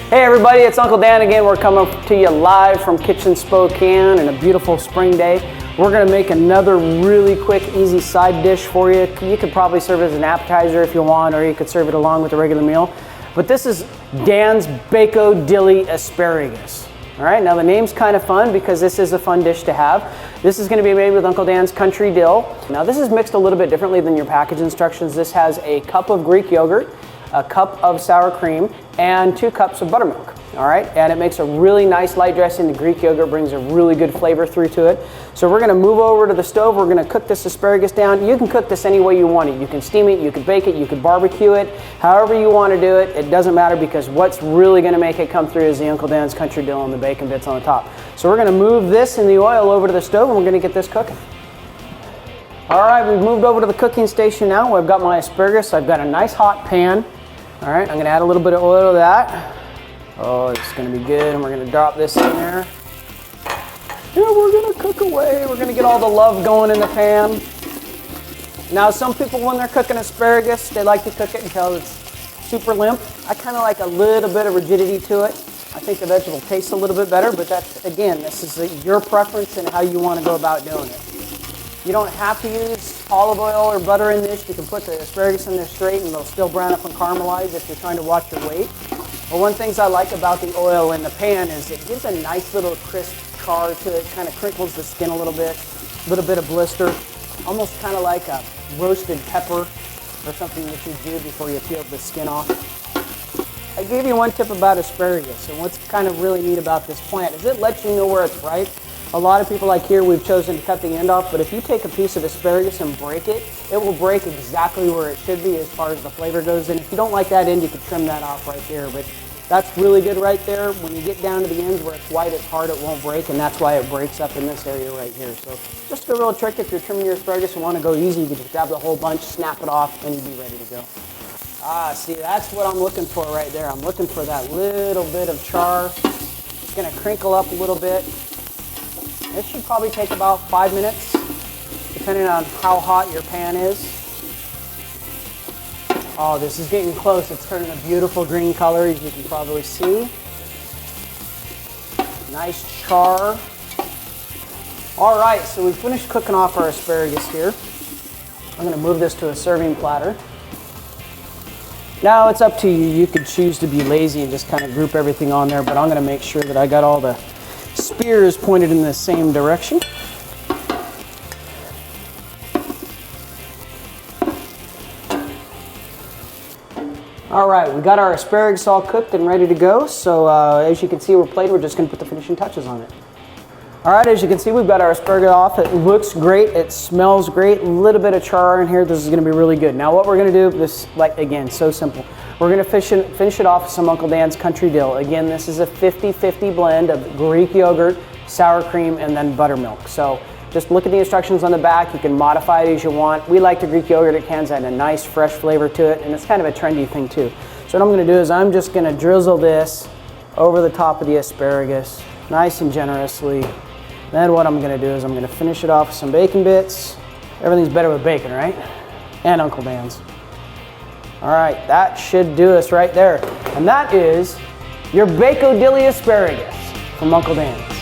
Hey everybody, it's Uncle Dan again. We're coming to you live from Kitchen Spokane on a beautiful spring day. We're gonna make another really quick, easy side dish for you. You could probably serve it as an appetizer if you want, or you could serve it along with a regular meal. But this is Dan's Bako Dilly Asparagus. All right, now the name's kind of fun because this is a fun dish to have. This is gonna be made with Uncle Dan's country dill. Now this is mixed a little bit differently than your package instructions. This has a cup of Greek yogurt, a cup of sour cream, and 2 cups of buttermilk. All right, and it makes a really nice light dressing. The Greek yogurt brings a really good flavor through to it. So we're gonna move over to the stove. We're gonna cook this asparagus down. You can cook this any way you want it. You can steam it, you can bake it, you can barbecue it. However you want to do it, it doesn't matter, because what's really gonna make it come through is the Uncle Dan's country dill and the bacon bits on the top. So we're gonna move this in the oil over to the stove, and we're gonna get this cooking. All right, we've moved over to the cooking station now. I've got my asparagus. I've got a nice hot pan. All right, I'm gonna add a little bit of oil to that. Oh, it's gonna be good, and we're gonna drop this in there. Yeah, we're gonna cook away. We're gonna get all the love going in the pan. Now, some people, when they're cooking asparagus, they like to cook it until it's super limp. I kind of like a little bit of rigidity to it. I think the vegetable tastes a little bit better, but that's, again, this is your preference and how you wanna go about doing it. You don't have to use olive oil or butter in this. You can put the asparagus in there straight and they'll still brown up and caramelize if you're trying to watch your weight. But one of the things I like about the oil in the pan is it gives a nice little crisp char to it, kind of crinkles the skin a little bit of blister, almost kind of like a roasted pepper or something that you do before you peel the skin off. I gave you one tip about asparagus, and what's kind of really neat about this plant is it lets you know where it's ripe. A lot of people like here, we've chosen to cut the end off, but if you take a piece of asparagus and break it, it will break exactly where it should be as far as the flavor goes. And if you don't like that end, you can trim that off right there. But that's really good right there. When you get down to the ends where it's white, it's hard, it won't break, and that's why it breaks up in this area right here. So just a real trick, if you're trimming your asparagus and want to go easy, you can just grab the whole bunch, snap it off, and you'll be ready to go. Ah, see, that's what I'm looking for right there. I'm looking for that little bit of char. It's gonna crinkle up a little bit. This should probably take about 5 minutes, depending on how hot your pan is. Oh, this is getting close. It's turning a beautiful green color, as you can probably see. Nice char. All right, so we've finished cooking off our asparagus here. I'm gonna move this to a serving platter. Now it's up to you. You could choose to be lazy and just kind of group everything on there, but I'm gonna make sure that I got all the spears pointed in the same direction. All right, we got our asparagus all cooked and ready to go. So as you can see, we're plated. We're just gonna put the finishing touches on it. All right, as you can see, we've got our asparagus off. It looks great, it smells great. A little bit of char in here. This is gonna be really good. Now what we're gonna do, this, like, again, so simple. We're gonna finish it off with some Uncle Dan's country dill. Again, this is a 50-50 blend of Greek yogurt, sour cream, and then buttermilk. So just look at the instructions on the back. You can modify it as you want. We like the Greek yogurt. It can add a nice fresh flavor to it, and it's kind of a trendy thing too. So what I'm gonna do is I'm just gonna drizzle this over the top of the asparagus, nice and generously. Then what I'm gonna do is I'm gonna finish it off with some bacon bits. Everything's better with bacon, right? And Uncle Dan's. All right, that should do us right there. And that is your Bako Dilly Asparagus from Uncle Dan's.